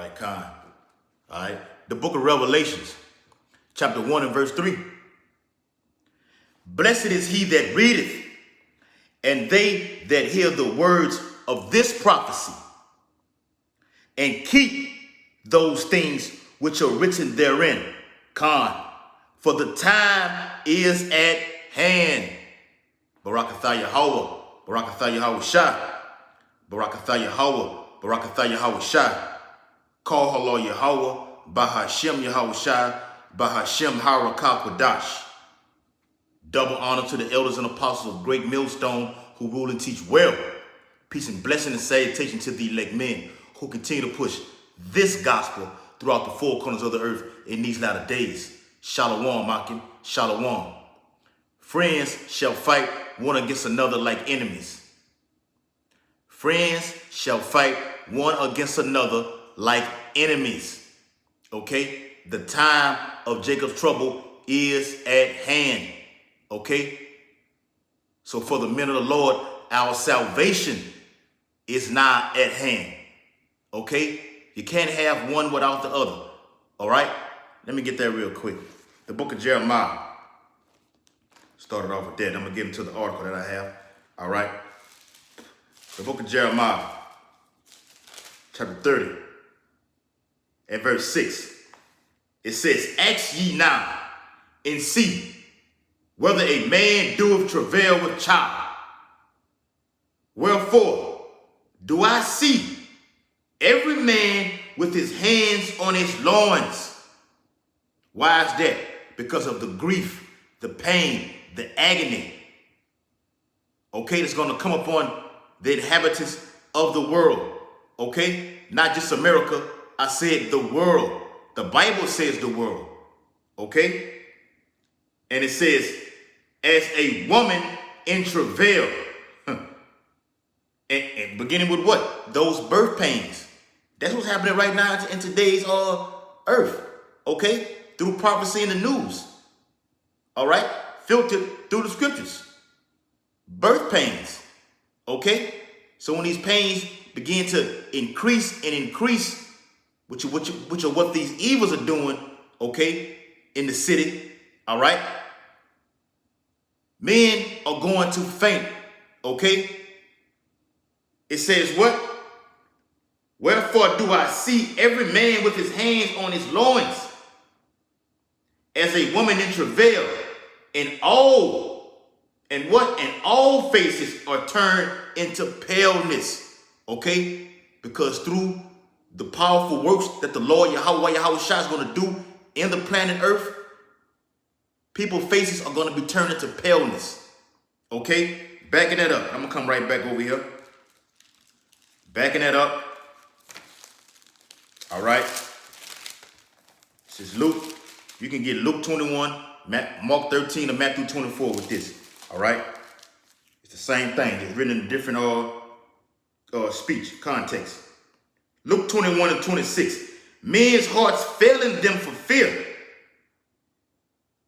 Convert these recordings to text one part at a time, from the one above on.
right, Con. All right. The book of Revelations, chapter 1 and verse 3. Blessed is he that readeth, and they that hear the words of this prophecy, and keep those things which are written therein. Con. For the time is at hand. Barakatha Yahweh. Barakatha Yahweh Shah. Barakatha Yahweh. Barakatha Yahweh Shah. Call Halal Yahweh. Bahashem Yahweh Shah. Bahashem Harakah Quadash. Double honor to the elders and apostles of Great Millstone who rule and teach well. Peace and blessing and salutation to the elect men who continue to push this gospel throughout the four corners of the earth in these latter days. Shalom, Makim. Shalom. Friends shall fight one against another like enemies. Friends shall fight one against another like enemies. Okay? The time of Jacob's trouble is at hand. Okay? So for the men of the Lord, our salvation is not at hand. Okay? You can't have one without the other. All right? Let me get that real quick. The book of Jeremiah. Started off with that. I'm going to get into the article that I have. All right? The book of Jeremiah, chapter 30, and verse 6. It says, ask ye now and see whether a man doeth travail with child. Wherefore do I see every man with his hands on his loins. Why is that? Because of the grief, the pain, the agony. Okay, that's going to come upon the inhabitants of the world. Okay, not just America. I said the world. The Bible says the world. Okay, and it says, as a woman in travail. And beginning with what? Those birth pains. That's what's happening right now in today's earth. Okay? Through prophecy in the news. All right? Filtered through the scriptures. Birth pains. Okay? So when these pains begin to increase and increase, which are what these evils are doing, okay, in the city, all right? Men are going to faint, okay? It says what? Wherefore do I see every man with his hands on his loins, as a woman in travail, and all faces are turned into paleness, okay? Because through the powerful works that the Lord Yahweh Shah is going to do in the planet Earth, people's faces are going to be turned into paleness, okay? Backing that up. I'm going to come right back over here. Backing that up. All right. This is Luke. You can get Luke 21, Mark 13, or Matthew 24 with this. All right. It's the same thing. It's written in a different speech, context. Luke 21 and 26. Men's hearts failing them for fear,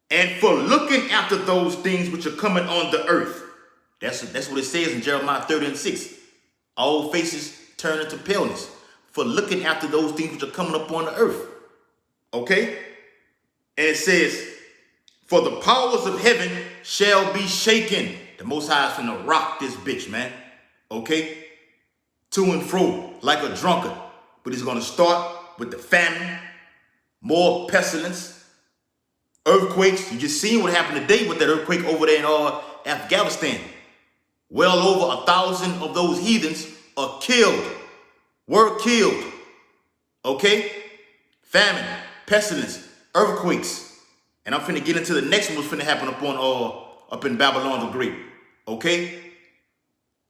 and for looking after those things which are coming on the earth. That's what it says in Jeremiah 30 and 6. All faces turn into paleness for looking after those things which are coming upon the earth. Okay? And it says, for the powers of heaven shall be shaken. The Most High is finna rock this bitch, man. Okay? To and fro like a drunkard. But he's going to start with the famine, more pestilence, earthquakes. You just seen what happened today with that earthquake over there in Afghanistan. Well over 1,000 of those heathens are killed, were killed. Okay? Famine, pestilence, earthquakes. And I'm finna get into the next one what's finna happen up in Babylon the Great. Okay?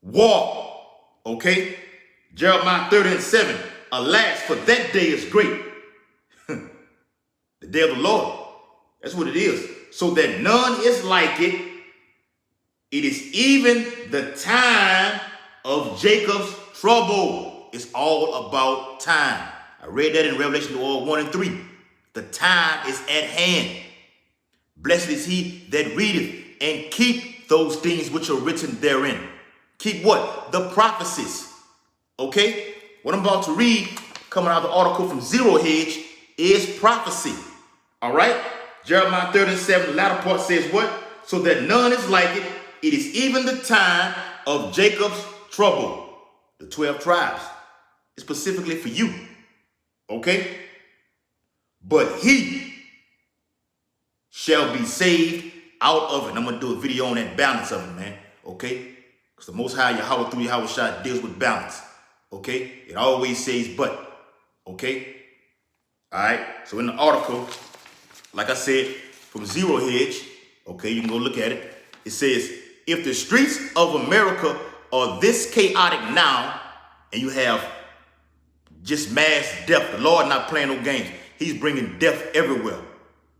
War. Okay? Jeremiah 30 and 7. Alas, for that day is great. The day of the Lord. That's what it is. So that none is like it. It is even the time of Jacob's trouble. It's all about time. I read that in Revelation 1 and 3. The time is at hand. Blessed is he that readeth and keep those things which are written therein. Keep what? The prophecies. Okay? What I'm about to read coming out of the article from Zero Hedge, is prophecy. All right? Jeremiah 37, the latter part says what? So that none is like it. It is even the time of Jacob's trouble. The 12 tribes. It's specifically for you. Okay? But he shall be saved out of it. And I'm going to do a video on that balance of it, man. Okay? Because the Most High Yahweh through Yahweh Shah deals with balance. Okay? It always says but. Okay? All right? So in the article, like I said, from Zero Hedge, okay, you can go look at it. It says, if the streets of America are this chaotic now, and you have just mass death, the Lord not playing no games. He's bringing death everywhere.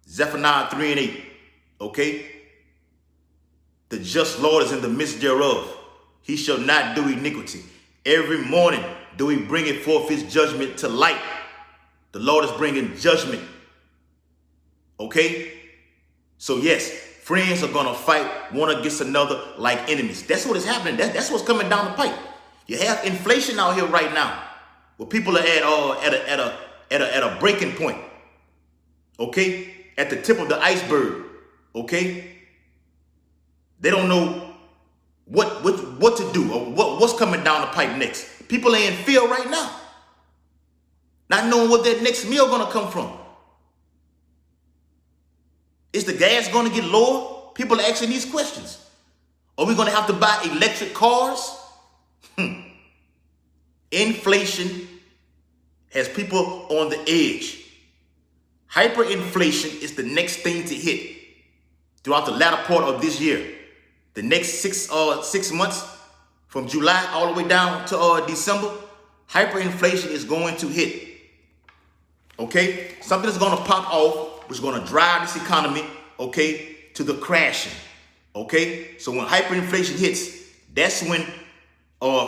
Zephaniah 3 and 8, okay? The just Lord is in the midst thereof. He shall not do iniquity. Every morning do he bring it forth his judgment to light. The Lord is bringing judgment. Okay? So yes, friends are going to fight one against another like enemies. That's what is happening. That's what's coming down the pipe. You have inflation out here right now, where people are at a breaking point. Okay? At the tip of the iceberg. Okay? They don't know what to do or what's coming down the pipe next. People are in fear right now, not knowing what their next meal going to come from. Is the gas going to get lower? People are asking these questions. Are we going to have to buy electric cars? Inflation has people on the edge. Hyperinflation is the next thing to hit throughout the latter part of this year. The next 6 months, from July all the way down to December, hyperinflation is going to hit. Okay? Something is going to pop off, which is going to drive this economy, okay, to the crashing. Okay? So when hyperinflation hits, that's when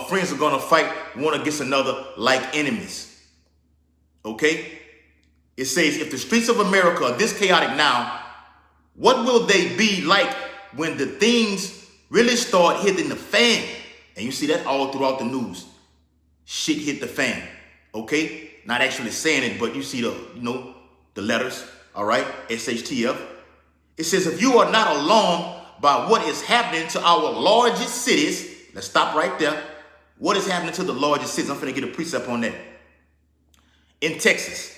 friends are going to fight one against another like enemies. Okay? It says, if the streets of America are this chaotic now, what will they be like when the things really start hitting the fan? And you see that all throughout the news. Shit hit the fan. Okay? Not actually saying it, but you see the letters. All right? SHTF. It says, if you are not alarmed by what is happening to our largest cities, let's stop right there. What is happening to the largest cities? I'm finna get a precept on that. In Texas,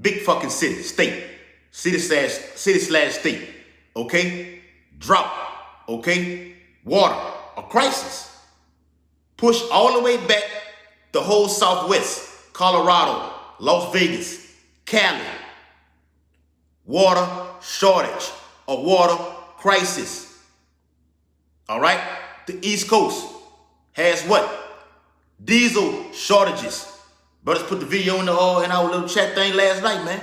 big fucking city, state, city slash state, okay? Drought, okay? Water, a crisis. Push all the way back the whole Southwest, Colorado, Las Vegas, Cali. Water shortage, a water crisis. All right? The East Coast has what? Diesel shortages. Brothers put the video in our little chat thing last night, man.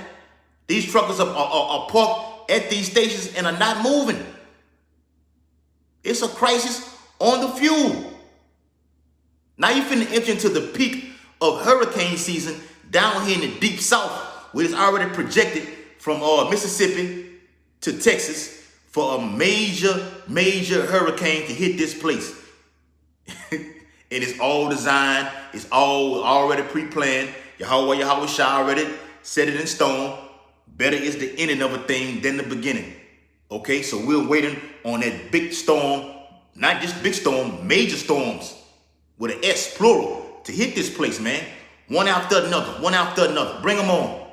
These truckers are parked at these stations and are not moving. It's a crisis on the fuel. Now you finna enter into the peak of hurricane season down here in the deep south, where it's already projected from Mississippi to Texas for a major hurricane to hit this place. And it's all designed, it's all already pre-planned. Yahweh Shah already set it in stone. Better is the ending of a thing than the beginning. Okay, so we're waiting on that big storm, not just big storm, major storms with an S, plural, to hit this place, man. One after another. Bring them on.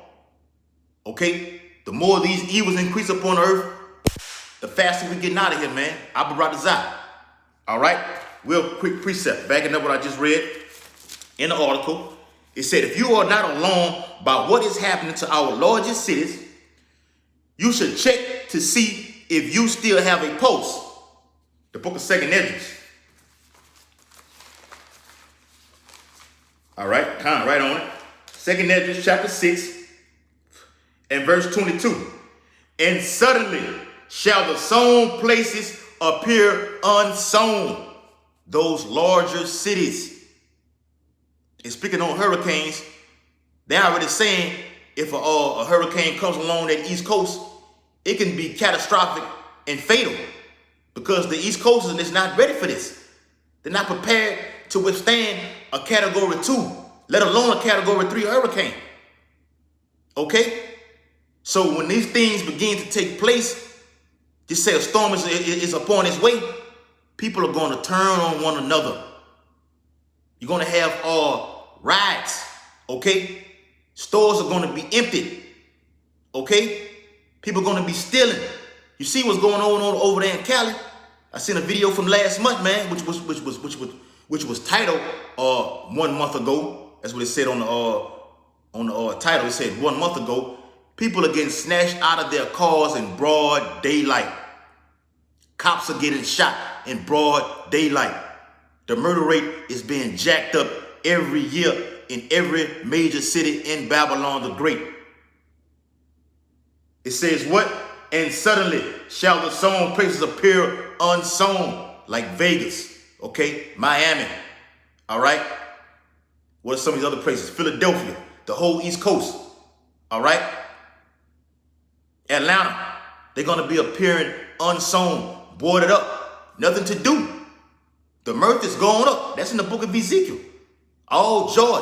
Okay, the more these evils increase upon earth, the faster we're getting out of here, man. Abu Radazai. All right? Real quick precept, backing up what I just read in the article. It said, if you are not alarmed by what is happening to our largest cities, you should check to see if you still have a pulse. The book of 2nd Esdras. All right, kind of right on it. 2nd Esdras chapter 6 and verse 22. And suddenly shall the sown places appear unsown. Those larger cities. And speaking on hurricanes, they're already saying if a hurricane comes along that East Coast, it can be catastrophic and fatal because the East Coast is not ready for this. They're not prepared to withstand a category 2 let alone a Category 3 hurricane. Okay? So when these things begin to take place, just say a storm is upon its way, people are going to turn on one another. You're going to have riots, okay? Stores are going to be emptied, okay? People are going to be stealing. You see what's going on over there in Cali? I seen a video from last month, man, which was titled 1 month ago. That's what it said on the title. It said 1 month ago. People are getting snatched out of their cars in broad daylight. Cops are getting shot in broad daylight. The murder rate is being jacked up every year in every major city in Babylon the Great. It says what? And suddenly shall the sown places appear unsown, like Vegas, okay? Miami, all right? What are some of these other places? Philadelphia, the whole East Coast, all right? Atlanta, they're going to be appearing unsown, boarded up, nothing to do. The mirth is going up. That's in the book of Ezekiel. All joy.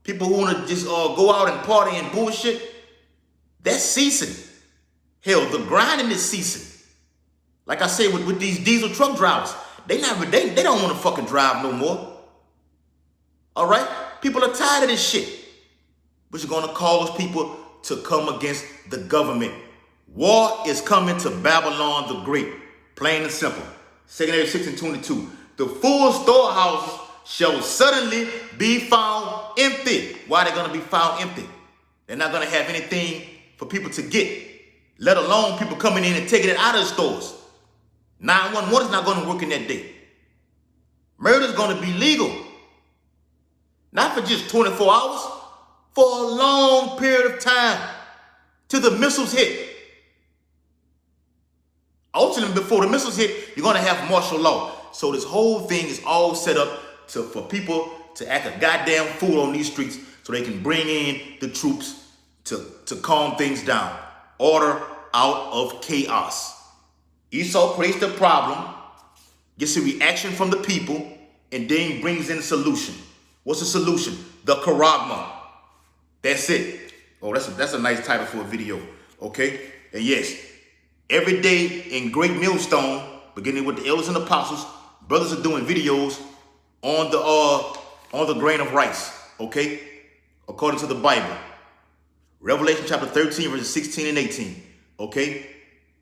People who want to just go out and party and bullshit, that's ceasing. Hell, the grinding is ceasing. Like I say with these diesel truck drivers, they don't want to fucking drive no more. All right? People are tired of this shit. Which is going to cause people to come against the government. War is coming to Babylon the Great. Plain and simple. 2 Kings 6:22. The full storehouses shall suddenly be found empty. Why are they going to be found empty? They're not going to have anything for people to get, let alone people coming in and taking it out of the stores. 911 is not going to work in that day. Murder is going to be legal. Not for just 24 hours, for a long period of time till the missiles hit. Ultimately, before the missiles hit, you're going to have martial law. So this whole thing is all set up for people to act a goddamn fool on these streets so they can bring in the troops to calm things down. Order out of chaos. Esau creates the problem, gets a reaction from the people, and then brings in a solution. What's the solution? The charagma. That's it. Oh, that's a nice title for a video. Okay? And yes, every day in Great Millstone, beginning with the elders and apostles, brothers are doing videos on the grain of rice. Okay? According to the Bible. Revelation chapter 13, verses 16 and 18. Okay?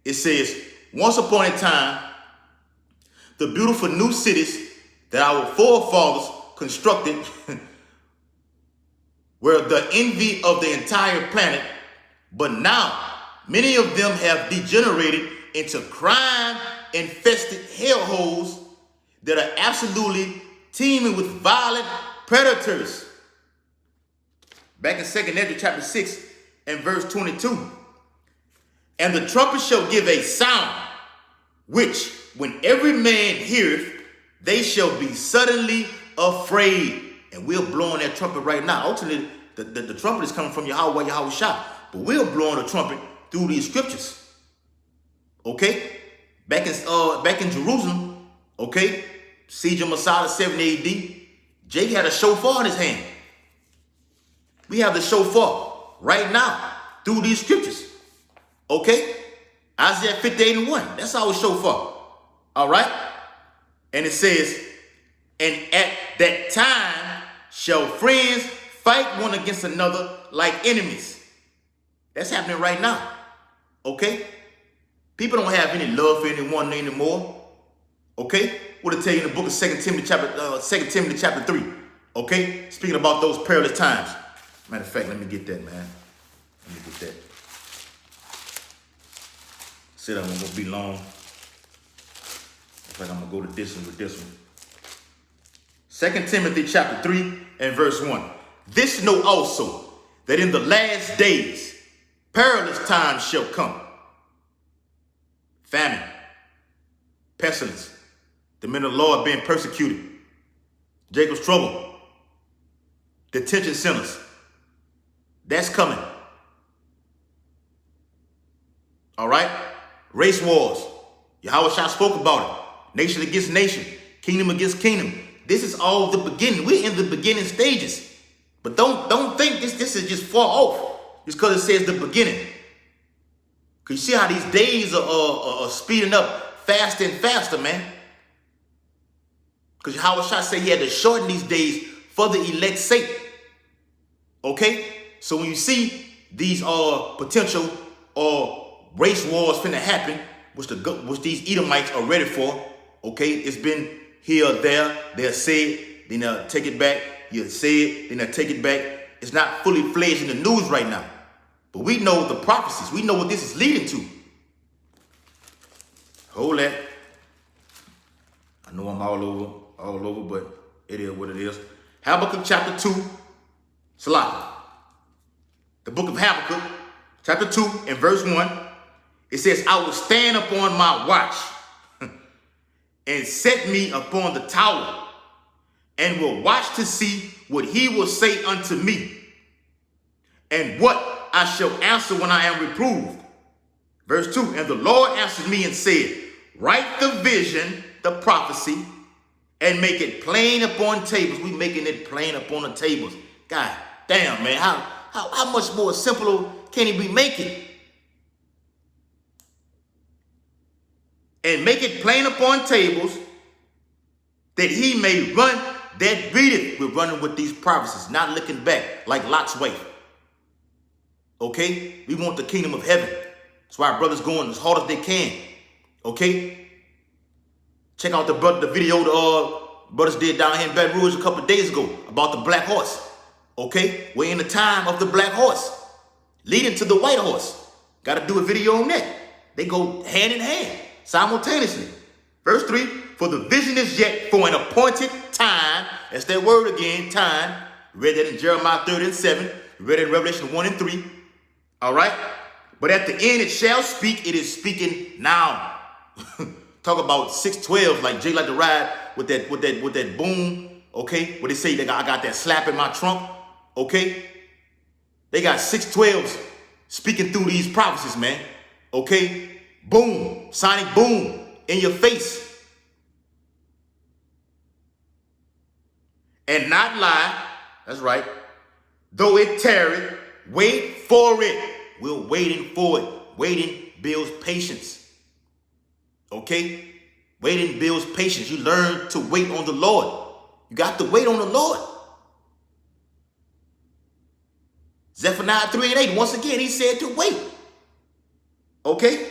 It says, once upon a time, the beautiful new cities that our forefathers constructed were the envy of the entire planet, but now many of them have degenerated into crime-infested hellholes that are absolutely teeming with violent predators. Back in 2 Ezra chapter 6 and verse 22. And the trumpet shall give a sound, which when every man heareth, they shall be suddenly afraid. And we're blowing that trumpet right now. Ultimately, the trumpet is coming from Yahweh Shah. But we're blowing the trumpet through these scriptures. Okay? Back in Jerusalem, okay? Siege of Masada, 70 AD. Jake had a shofar in his hand. We have the shofar right now through these scriptures. Okay? Isaiah 58:1. That's our shofar. All right? And it says, and at that time shall friends fight one against another like enemies. That's happening right now. Okay? People don't have any love for anyone anymore. Okay? What it tell you in the book of 2 Timothy chapter 3. Okay? Speaking about those perilous times. Matter of fact, let me get that, man. Let me get that. Said I'm gonna be long. In fact, I'm gonna go to this one with this one. 2 Timothy chapter 3 and verse 1. This know also, that in the last days perilous times shall come. Famine, pestilence, the men of the Lord being persecuted, Jacob's trouble, detention centers. That's coming. All right? Race wars. Yahweh Shah spoke about it. Nation against nation. Kingdom against kingdom. This is all the beginning. We're in the beginning stages. But don't think this is just far off just because it says the beginning. Because you see how these days are speeding up faster and faster, man. Because Howard Shah said he had to shorten these days for the elect's sake. Okay? So when you see these potential race wars finna happen, which these Edomites are ready for, okay? It's been here or there. They'll say it, then they'll take it back. You'll say it, then they'll take it back. It's not fully fledged in the news right now. But we know the prophecies. We know what this is leading to. Hold that. I know I'm all over, but it is what it is. Habakkuk chapter 2, Salaki. The book of Habakkuk, chapter 2 and verse 1. It says, I will stand upon my watch and set me upon the tower and will watch to see what he will say unto me and what I shall answer when I am reproved. Verse 2, and the Lord answered me and said, write the vision, the prophecy, and make it plain upon tables. We making it plain upon the tables. God damn, man, how much more simple can he be making? And make it plain upon tables, that he may run that readeth. We're running with these prophecies, not looking back like Lot's wife. Okay? We want the kingdom of heaven. That's why our brothers going as hard as they can. Okay? Check out the video the brothers did down here in Baton Rouge a couple of days ago about the black horse. Okay? We're in the time of the black horse, leading to the white horse. Got to do a video on that. They go hand in hand, simultaneously. Verse 3, for the vision is yet for an appointed time. That's that word again, time. Read that in Jeremiah 30 and 7. Read it in Revelation 1 and 3. All right? But at the end it shall speak. It is speaking now. Talk about 612, like Jay like to ride with that boom. Okay? What they say, I got that slap in my trunk. Okay? They got 612s speaking through these prophecies, man. Okay? Boom. Sonic boom in your face. And not lie. That's right. Though it tarry, wait for it. We're waiting for it. Waiting builds patience. Okay? Waiting builds patience. You learn to wait on the Lord. You got to wait on the Lord. Zephaniah 3 and 8. Once again, he said to wait. Okay?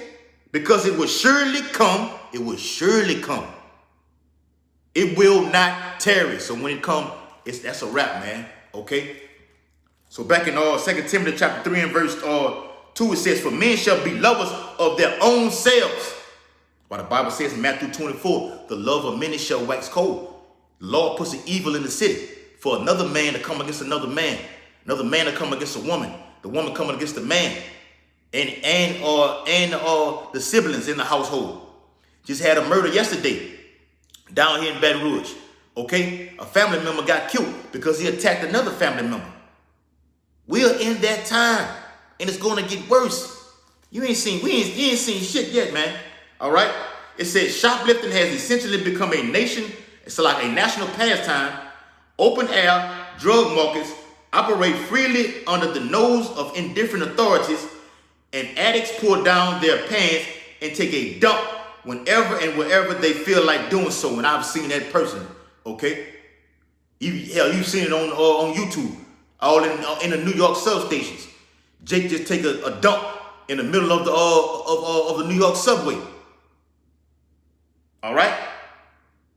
Because it will surely come. It will surely come. It will not tarry. So when it comes, that's a wrap, man. Okay? So back in 2 Timothy chapter 3 and verse 2, it says, for men shall be lovers of their own selves. While the Bible says in Matthew 24, the love of many shall wax cold. The Lord puts an evil in the city for another man to come against another man to come against a woman, the woman coming against the man, and the siblings in the household. Just had a murder yesterday down here in Baton Rouge. Okay? A family member got killed because he attacked another family member. We're in that time, and it's going to get worse. You ain't seen shit yet, man. All right? It says shoplifting has essentially become a national pastime. Open air drug markets operate freely under the nose of indifferent authorities, and addicts pour down their pants and take a dump whenever and wherever they feel like doing so. And I've seen that person. Okay? You've seen it on YouTube. All in the New York substations. Jake just take a dump in the middle of the New York subway. All right?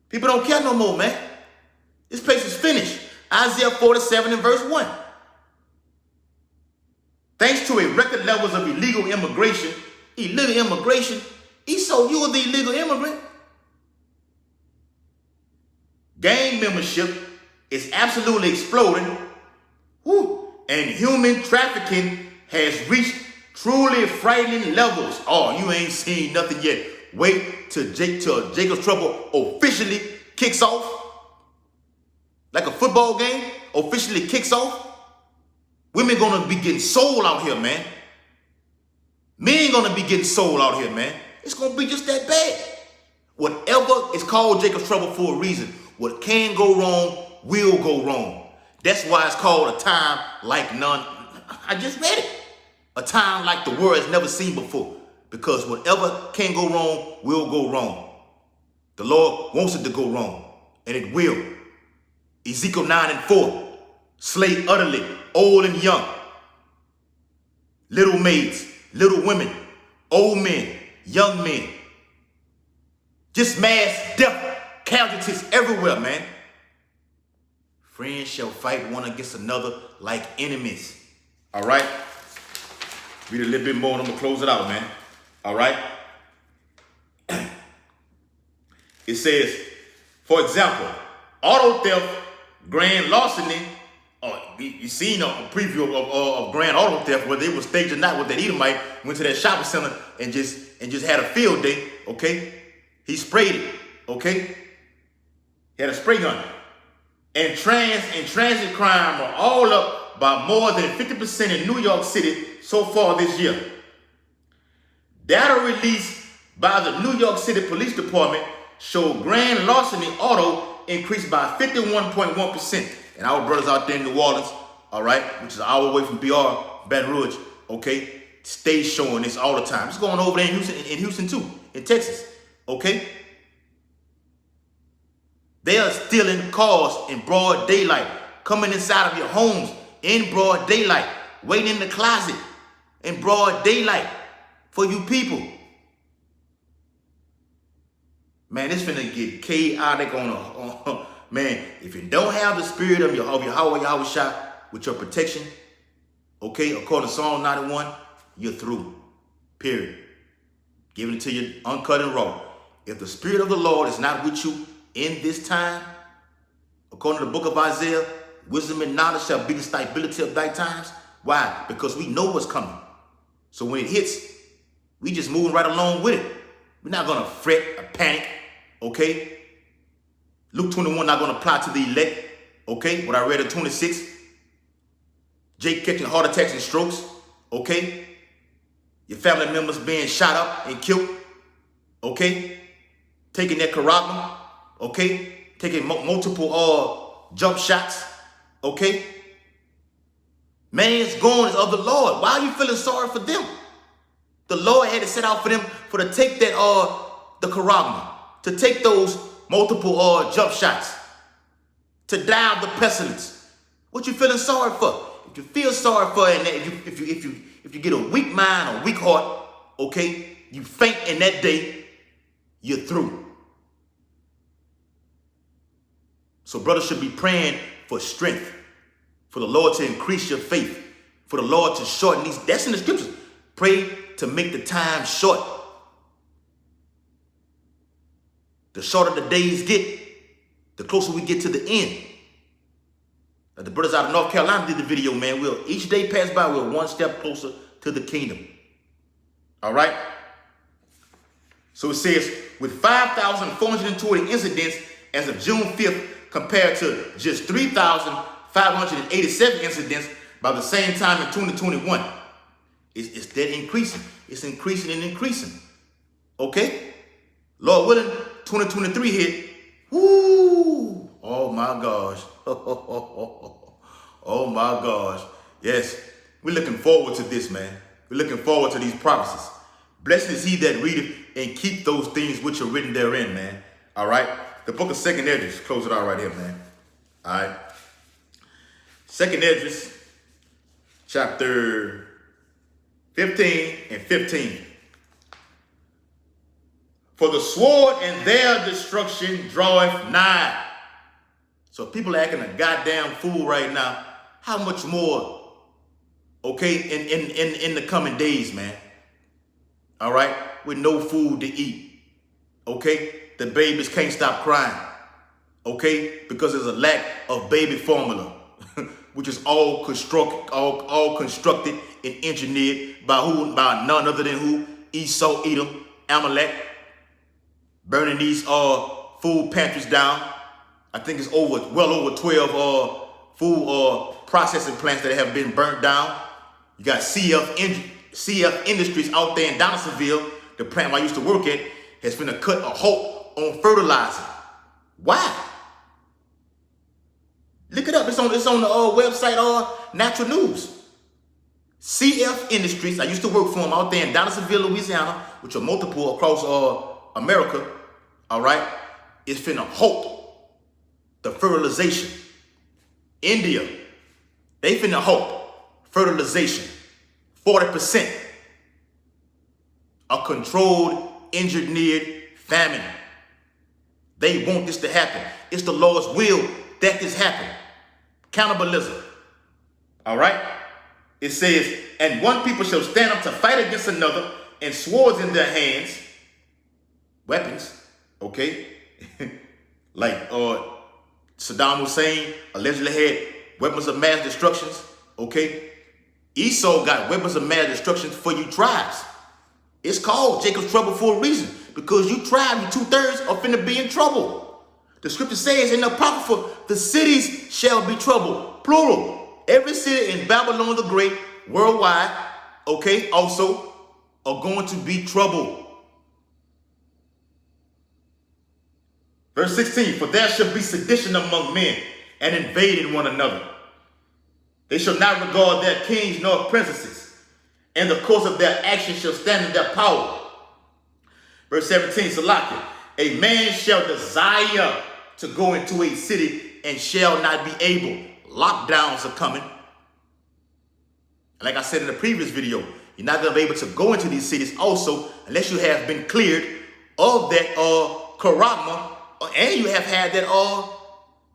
People don't care no more, man. This place is finished. Isaiah 47 and verse 1. Thanks to a record levels of illegal immigration, so you are the illegal immigrant. Gang membership is absolutely exploding. Woo. And human trafficking has reached truly frightening levels. Oh, you ain't seen nothing yet. Wait till Jacob's Trouble officially kicks off. Like a football game officially kicks off. Women gonna be getting sold out here, man. Men gonna be getting sold out here, man. It's gonna be just that bad. Whatever is called Jacob's Trouble for a reason. What can go wrong will go wrong. That's why it's called a time like none. I just read it. A time like the world has never seen before. Because whatever can go wrong will go wrong. The Lord wants it to go wrong. And it will. Ezekiel 9:4. Slay utterly, old and young. Little maids, little women, old men, young men. Just mass death, casualties everywhere, man. Friends shall fight one against another like enemies. All right? Read a little bit more and I'm going to close it out, man. All right? It says, for example, auto theft, grand larceny. You seen a preview of grand auto theft where they were staging night with that Edomite, went to that shopping center and just had a field day, okay? He sprayed it, okay? He had a spray gun. And transit crime are all up by more than 50% in New York City so far this year. Data released by the New York City Police Department showed grand larceny auto increased by 51.1%. And our brothers out there in New Orleans, all right, which is an hour away from BR, Baton Rouge, okay, stay showing this all the time. It's going over there in Houston too, in Texas, okay? They are stealing cars in broad daylight, coming inside of your homes in broad daylight, waiting in the closet in broad daylight for you people. Man, it's finna get chaotic on man, if you don't have the spirit of Yahweh Shah with your protection, okay, according to Psalm 91, you're through. Period. Giving it to you uncut and raw. If the spirit of the Lord is not with you in this time, according to the book of Isaiah, wisdom and knowledge shall be the stability of thy times. Why? Because we know what's coming. So when it hits, we just moving right along with it. We're not going to fret or panic, okay? Luke 21 not going to apply to the elect, okay? What I read at 26. Jake catching heart attacks and strokes, okay? Your family members being shot up and killed, okay? Taking their charagma, okay? Taking multiple jump shots, okay? Man's going is of the Lord. Why are you feeling sorry for them? The Lord had to set out for them to take that the charagma, to take those multiple jump shots, to die of the pestilence. What you feeling sorry for? If you feel sorry for it, if you get a weak mind or weak heart, okay, you faint in that day, you're through. So brothers should be praying for strength, for the Lord to increase your faith, for the Lord to shorten these. That's in the scriptures. Pray to make the time short. The shorter the days get, the closer we get to the end. Like the brothers out of North Carolina did the video, man. Each day pass by, we're one step closer to the kingdom. All right? So it says, with 5,420 incidents as of June 5th, compared to just 3,587 incidents by the same time in 2021. It's that increasing. It's increasing and increasing. Okay? Lord willing, 2023 hit. Woo! Oh my gosh. Oh my gosh. Yes. We're looking forward to this, man. We're looking forward to these prophecies. Blessed is he that readeth and keep those things which are written therein, man. All right? The book of 2nd Esdras. Close it out right here, man. All right? 2nd Esdras, chapter 15 and 15. For the sword and their destruction draweth nigh. So people are acting a goddamn fool right now. How much more, okay, in the coming days, man? All right? With no food to eat. Okay? The babies can't stop crying. Okay? Because there's a lack of baby formula. Which is all constructed and engineered by who? By none other than who? Esau, Edom, Amalek. Burning these food pantries down. I think it's well over 12 food processing plants that have been burnt down. You got CF Industries out there in Donaldsonville, the plant I used to work at, has been cut a halt on fertilizer. Why? Look it up. up. It's on the website, Natural News. CF Industries, I used to work for them out there in Donaldsonville, Louisiana, which are multiple across America, all right? It's finna halt the fertilization. India, they finna halt fertilization. 40% a controlled, engineered famine. They want this to happen. It's the Lord's will that this happen. Cannibalism. All right? It says, and one people shall stand up to fight against another, and swords in their hands, weapons, okay? Like Saddam Hussein allegedly had weapons of mass destructions, okay? Esau got weapons of mass destruction for you tribes. It's called Jacob's trouble for a reason, because you tribe, you 2/3 are finna be in trouble. The scripture says in the Apocrypha, the cities shall be troubled, plural. Every city in Babylon the Great, worldwide, okay, also are going to be troubled. Verse 16, for there shall be sedition among men and invading one another. They shall not regard their kings nor princesses, and the course of their actions shall stand in their power. Verse 17, Salakia, a man shall desire to go into a city and shall not be able. Lockdowns are coming. Like I said in the previous video, you're not going to be able to go into these cities also unless you have been cleared of that karagma, and you have had that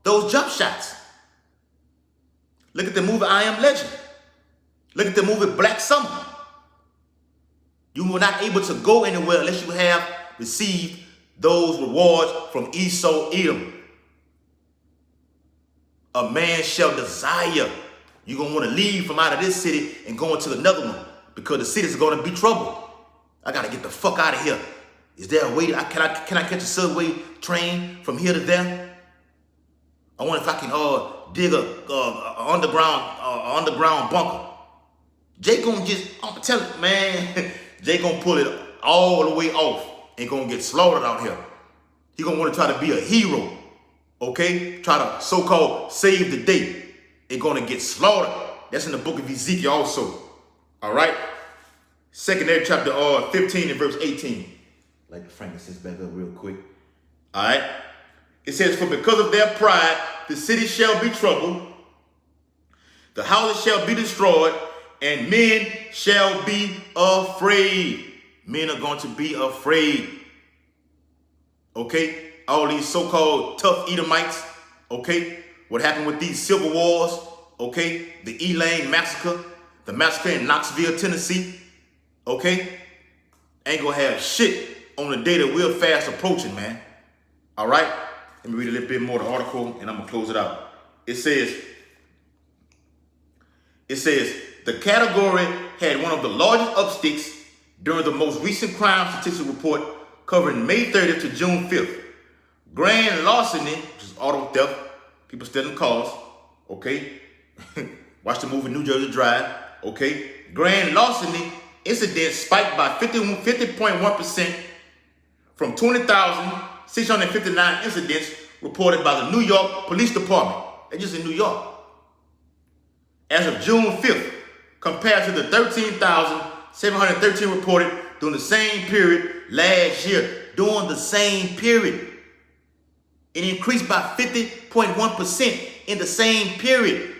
those jump shots. Look at the movie I Am Legend. Look at the movie Black Summer. You were not able to go anywhere unless you have received those rewards from Esau Edom. A man shall desire. You're going to want to leave from out of this city and go into another one because the cities are going to be troubled. I got to get the fuck out of here. Is there a way? Can I catch a subway train from here to there? I wonder if I can dig a underground bunker. Jay gonna just, I'm telling you, man, Jay gonna pull it all the way off and gonna get slaughtered out here. He gonna want to try to be a hero. Okay, try to so-called save the day. They're gonna get slaughtered. That's in the book of Ezekiel also. All right, secondary chapter 15 and verse 18. Like the frankincense back up real quick. All right, it says, for because of their pride, the city shall be troubled, the houses shall be destroyed, and men shall be afraid. Men are going to be afraid. Okay. All these so-called tough Edomites, okay? What happened with these civil wars, okay? The Elaine massacre, the massacre in Knoxville, Tennessee, okay? Ain't gonna have shit on the day that we're fast approaching, man. All right? Let me read a little bit more of the article and I'm gonna close it out. It says, the category had one of the largest upsticks during the most recent crime statistics report covering May 30th to June 5th. Grand larceny, which is auto theft, people stealing cars, okay? Watch the movie New Jersey Drive, okay? Grand larceny incidents spiked by 50.1% from 20,659 incidents reported by the New York Police Department. They're just in New York. As of June 5th, compared to the 13,713 reported during the same period last year. During the same period. It increased by 50.1% in the same period.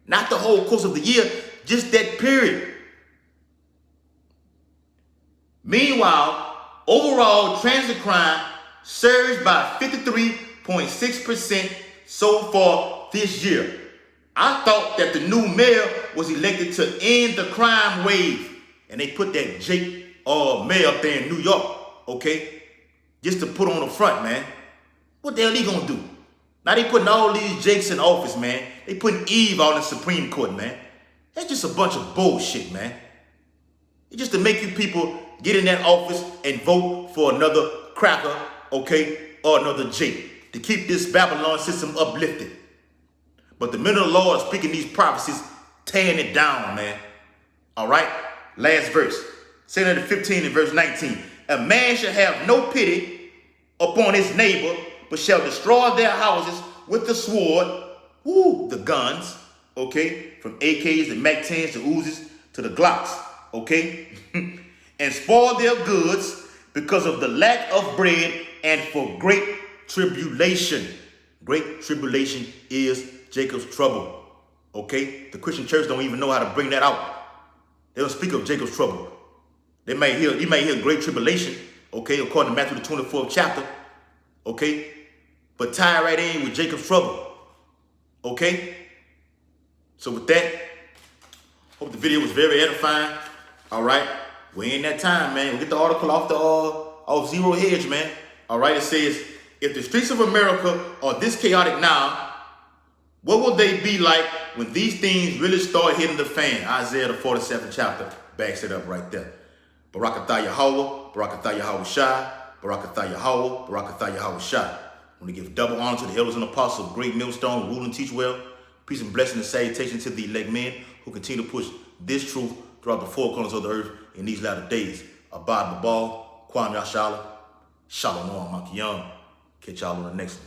Not the whole course of the year, just that period. Meanwhile, overall transit crime surged by 53.6% so far this year. I thought that the new mayor was elected to end the crime wave. And they put that Jake mayor up there in New York, okay? Just to put on the front, man. What the hell he gonna do? Now they putting all these Jakes in office, man. They putting Eve on the Supreme Court, man. That's just a bunch of bullshit, man. It's just to make you people get in that office and vote for another cracker, okay, or another Jake to keep this Babylon system uplifted. But the men of the Lord are speaking these prophecies, tearing it down, man. All right? Last verse. Second 15 and verse 19. A man shall have no pity upon his neighbor, but shall destroy their houses with the sword. the guns, okay, from AKs to MAC-10s to Uzis to the Glocks, okay, and spoil their goods because of the lack of bread and for great tribulation. Great tribulation is Jacob's trouble, okay? The Christian church don't even know how to bring that out. They don't speak of Jacob's trouble. You may hear great tribulation, okay, according to Matthew the 24th chapter, okay? But tie right in with Jacob's trouble, okay? So with that, hope the video was very edifying. All right, we're in that time, man. We'll get the article off Zero Hedge, man. All right, it says, if the streets of America are this chaotic now, what will they be like when these things really start hitting the fan? Isaiah the 47th chapter backs it up right there. Barakatah Yahweh, Barakatah Yahweh Shai, Barakatah Yahweh, Barakatah Yahweh Shai. I want to give double honor to the elders and apostles of Great Millstone, rule and teach well. Peace and blessing and salutation to the elect men who continue to push this truth throughout the four corners of the earth in these latter days. Abad Babal, Kwam Yashala, Shalom Makiyan. Catch y'all on the next one.